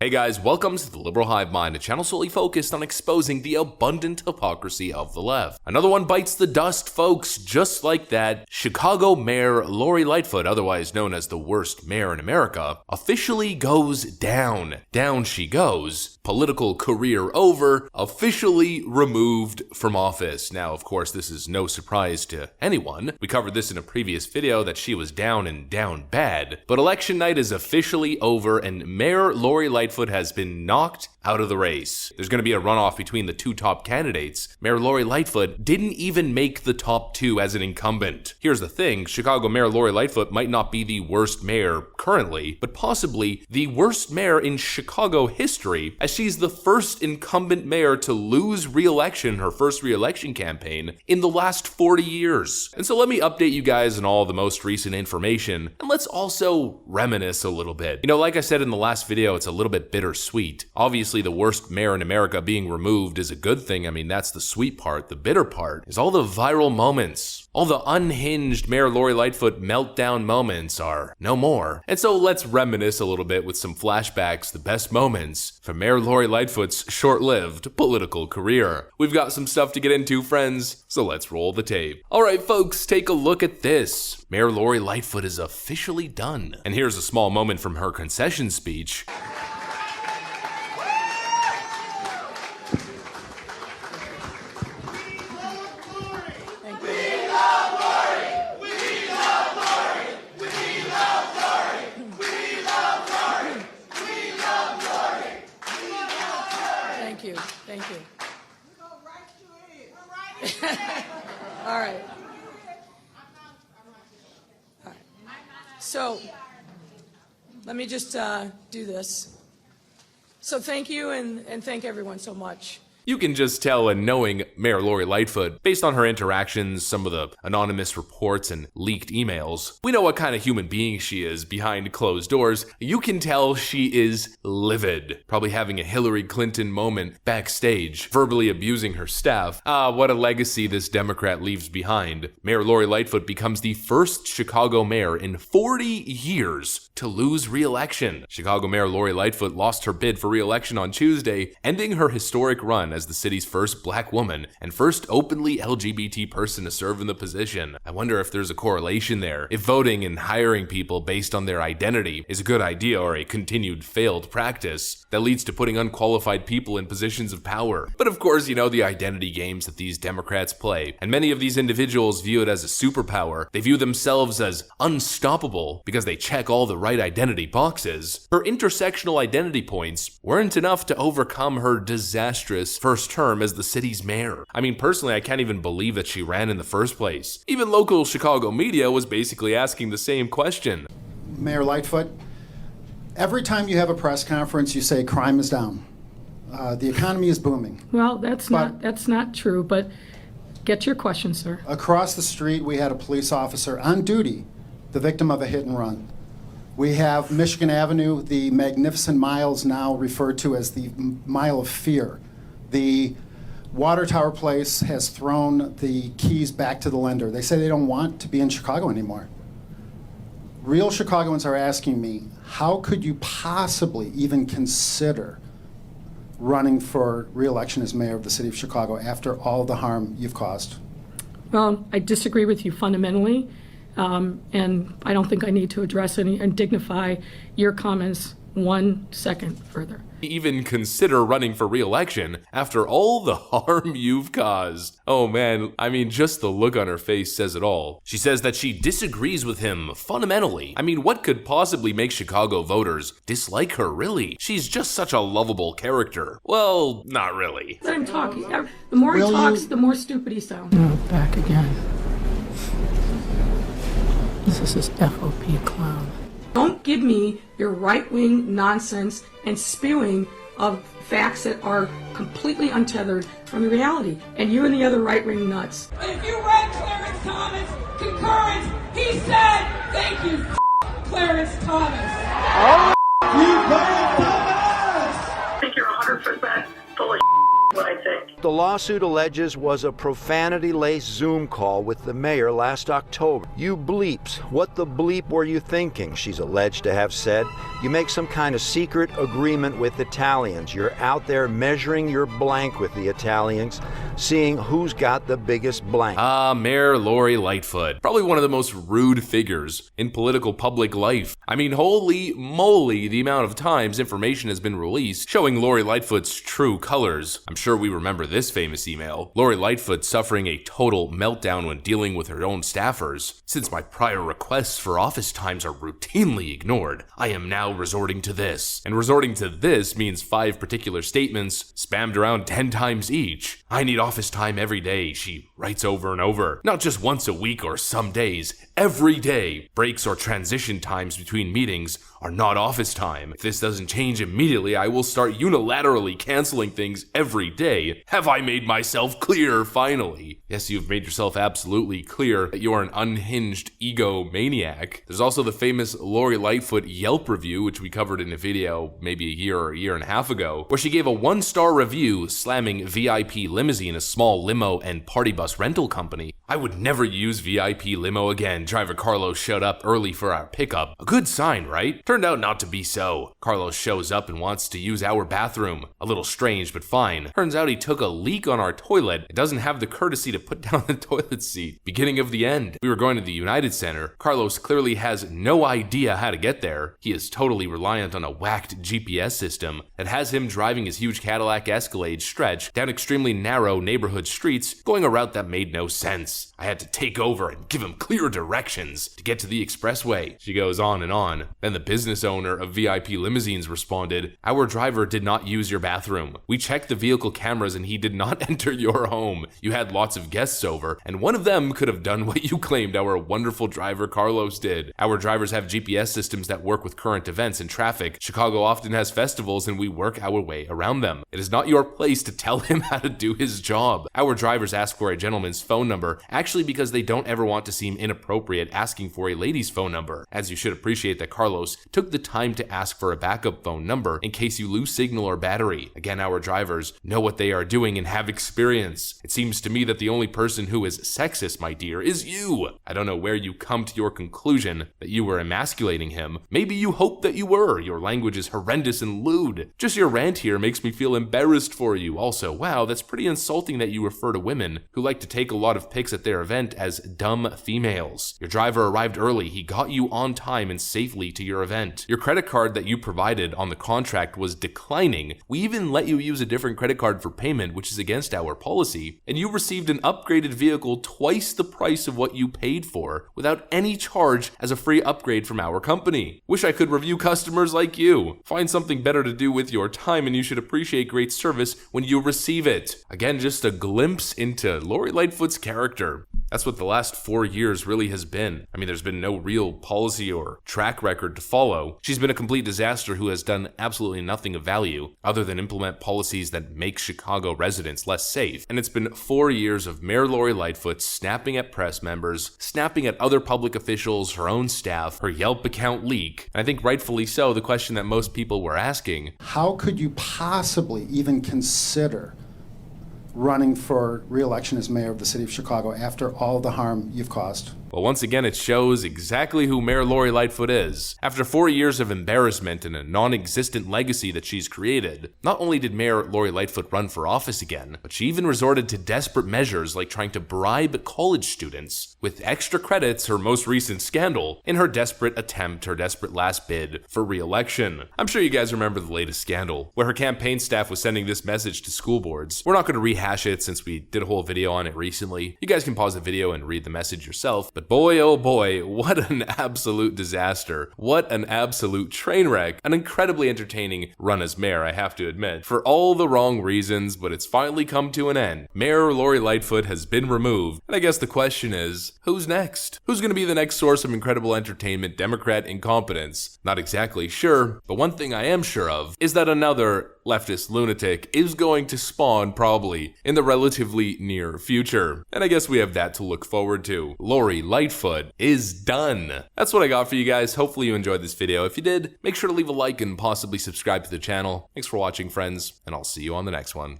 Hey guys, welcome to the Liberal Hive Mind, a channel solely focused on exposing the abundant hypocrisy of the left. Another one bites the dust, folks, just like that. Chicago Mayor Lori Lightfoot, otherwise known as the worst mayor in America, officially goes down. Down she goes. Political career over, officially removed from office. Now, of course, this is no surprise to anyone. We covered this in a previous video that she was down and down bad. But election night is officially over and Mayor Lori Lightfoot has been knocked out of the race. There's going to be a runoff between the two top candidates. Mayor Lori Lightfoot didn't even make the top two as an incumbent. Here's the thing, Chicago Mayor Lori Lightfoot might not be the worst mayor currently, but possibly the worst mayor in Chicago history, as she's the first incumbent mayor to lose re-election, her first re-election campaign, in the last 40 years. And so let me update you guys on all the most recent information, and let's also reminisce a little bit. You know, like I said in the last video, it's a little bit bittersweet. Obviously, the worst mayor in America being removed is a good thing. I mean, that's the sweet part. The bitter part is all the viral moments. All the unhinged Mayor Lori Lightfoot meltdown moments are no more. And so let's reminisce a little bit with some flashbacks, the best moments from Mayor Lori Lightfoot's short-lived political career. We've got some stuff to get into, friends, so let's roll the tape. Alright folks, take a look at this. Mayor Lori Lightfoot is officially done. And here's a small moment from her concession speech. Thank you. All right. So let me just do this. So thank you and thank everyone so much. You can just tell a knowing Mayor Lori Lightfoot, based on her interactions, some of the anonymous reports and leaked emails. We know what kind of human being she is behind closed doors. You can tell she is livid, probably having a Hillary Clinton moment backstage, verbally abusing her staff. What a legacy this Democrat leaves behind. Mayor Lori Lightfoot becomes the first Chicago mayor in 40 years to lose re-election. Chicago Mayor Lori Lightfoot lost her bid for re-election on Tuesday, ending her historic run as the city's first black woman and first openly LGBT person to serve in the position. I wonder if there's a correlation there, if voting and hiring people based on their identity is a good idea or a continued failed practice that leads to putting unqualified people in positions of power. But of course, you know the identity games that these Democrats play, and many of these individuals view it as a superpower. They view themselves as unstoppable because they check all the right identity boxes. Her intersectional identity points weren't enough to overcome her disastrous first term as the city's mayor. I mean, personally, I can't even believe that she ran in the first place. Even local Chicago media was basically asking the same question. Mayor Lightfoot, every time you have a press conference, you say crime is down. The economy is booming. Well, that's not true, but get your question, sir. Across the street, we had a police officer on duty, the victim of a hit and run. We have Michigan Avenue, the magnificent miles now referred to as the Mile of Fear. The Water Tower Place has thrown the keys back to the lender. They say they don't want to be in Chicago anymore. Real Chicagoans are asking me, how could you possibly even consider running for re-election as mayor of the city of Chicago after all the harm you've caused? Well, I disagree with you fundamentally, and I don't think I need to address any and dignify your comments 1 second further. Even consider running for re-election after all the harm you've caused. Oh man, I mean, just the look on her face says it all. She says that she disagrees with him fundamentally. I mean, what could possibly make Chicago voters dislike her, really? She's just such a lovable character. Well, not really. Let him talk. The more he talks, the more stupid he sounds. No, back again. This is his FOP clown. Don't give me your right-wing nonsense and spewing of facts that are completely untethered from the reality. And you and the other right-wing nuts. If you read Clarence Thomas' concurrence, he said, thank you, Clarence Thomas. Oh, you Clarence Thomas! I think you're 100% full of what I think. the lawsuit alleges was a profanity-laced Zoom call with the mayor last October. You bleeps, what the bleep were you thinking, she's alleged to have said. You make some kind of secret agreement with Italians. You're out there measuring your blank with the Italians, seeing who's got the biggest blank. Mayor Lori Lightfoot. Probably one of the most rude figures in political public life. I mean, holy moly, the amount of times information has been released showing Lori Lightfoot's true colors. I'm sure we remember this famous email. Lori Lightfoot suffering a total meltdown when dealing with her own staffers. Since my prior requests for office times are routinely ignored, I am now resorting to this. And resorting to this means 5 particular statements spammed around 10 times each. I need office time every day, she writes over and over. Not just once a week or some days, every day. Breaks or transition times between meetings are not office time. If this doesn't change immediately, I will start unilaterally canceling things every day. Have I made myself clear, finally? Yes, you've made yourself absolutely clear that you are an unhinged egomaniac. There's also the famous Lori Lightfoot Yelp review, which we covered in a video maybe a year or a year and a half ago, where she gave a 1-star review slamming VIP Limousine, a small limo and party bus rental company. I would never use VIP limo again. Driver Carlos showed up early for our pickup. A good sign, right? Turned out not to be so. Carlos shows up and wants to use our bathroom. A little strange, but fine. Turns out he took a leak on our toilet and doesn't have the courtesy to put down the toilet seat. Beginning of the end. We were going to the United Center. Carlos clearly has no idea how to get there. He is totally reliant on a whacked GPS system that has him driving his huge Cadillac Escalade stretch down extremely narrow neighborhood streets, going a route that made no sense. I had to take over and give him clear directions to get to the expressway. She goes on and on. Then the business owner of VIP Limousines responded, our driver did not use your bathroom. We checked the vehicle cameras and he did not enter your home. You had lots of guests over, and one of them could have done what you claimed our wonderful driver Carlos did. Our drivers have GPS systems that work with current events and traffic. Chicago often has festivals and we work our way around them. It is not your place to tell him how to do his job. Our drivers ask for a gentleman's phone number, actually because they don't ever want to seem inappropriate asking for a lady's phone number, as you should appreciate that Carlos took the time to ask for a backup phone number in case you lose signal or battery. Again, our drivers know what they are doing and have experience. It seems to me that the only person who is sexist, my dear, is you. I don't know where you come to your conclusion that you were emasculating him. Maybe you hope that you were. Your language is horrendous and lewd. Just your rant here makes me feel embarrassed for you. Also, wow, that's pretty insulting that you refer to women who like to take a lot of pics at their event as dumb females. Your driver arrived early. He got you on time and safely to your event. Your credit card that you provided on the contract was declining. We even let you use a different credit card for payment, which is against our policy, and you received an upgraded vehicle twice the price of what you paid for without any charge as a free upgrade from our company. Wish I could review customers like you. Find something better to do with your time and you should appreciate great service when you receive it. Again, just a glimpse into Lori Lightfoot's character. That's what the last 4 years really has been. I mean, there's been no real policy or track record to follow. She's been a complete disaster who has done absolutely nothing of value other than implement policies that make Chicago residents less safe. And it's been 4 years of Mayor Lori Lightfoot snapping at press members, snapping at other public officials, her own staff, her Yelp account leak. And I think rightfully so, the question that most people were asking. How could you possibly even consider running for re-election as mayor of the city of Chicago after all the harm you've caused? Well, once again, it shows exactly who Mayor Lori Lightfoot is. After 4 years of embarrassment and a non-existent legacy that she's created, not only did Mayor Lori Lightfoot run for office again, but she even resorted to desperate measures like trying to bribe college students with extra credits, her most recent scandal, in her desperate attempt, her desperate last bid for re-election. I'm sure you guys remember the latest scandal, where her campaign staff was sending this message to school boards. We're not going to rehash it since we did a whole video on it recently. You guys can pause the video and read the message yourself, but boy, oh boy, what an absolute disaster. What an absolute train wreck. An incredibly entertaining run as mayor, I have to admit. For all the wrong reasons, but it's finally come to an end. Mayor Lori Lightfoot has been removed. And I guess the question is, who's next? Who's going to be the next source of incredible entertainment, Democrat incompetence? Not exactly sure, but one thing I am sure of is that another leftist lunatic is going to spawn probably in the relatively near future. And I guess we have that to look forward to. Lori Lightfoot is done. That's what I got for you guys. Hopefully you enjoyed this video. If you did, make sure to leave a like and possibly subscribe to the channel. Thanks for watching, friends, and I'll see you on the next one.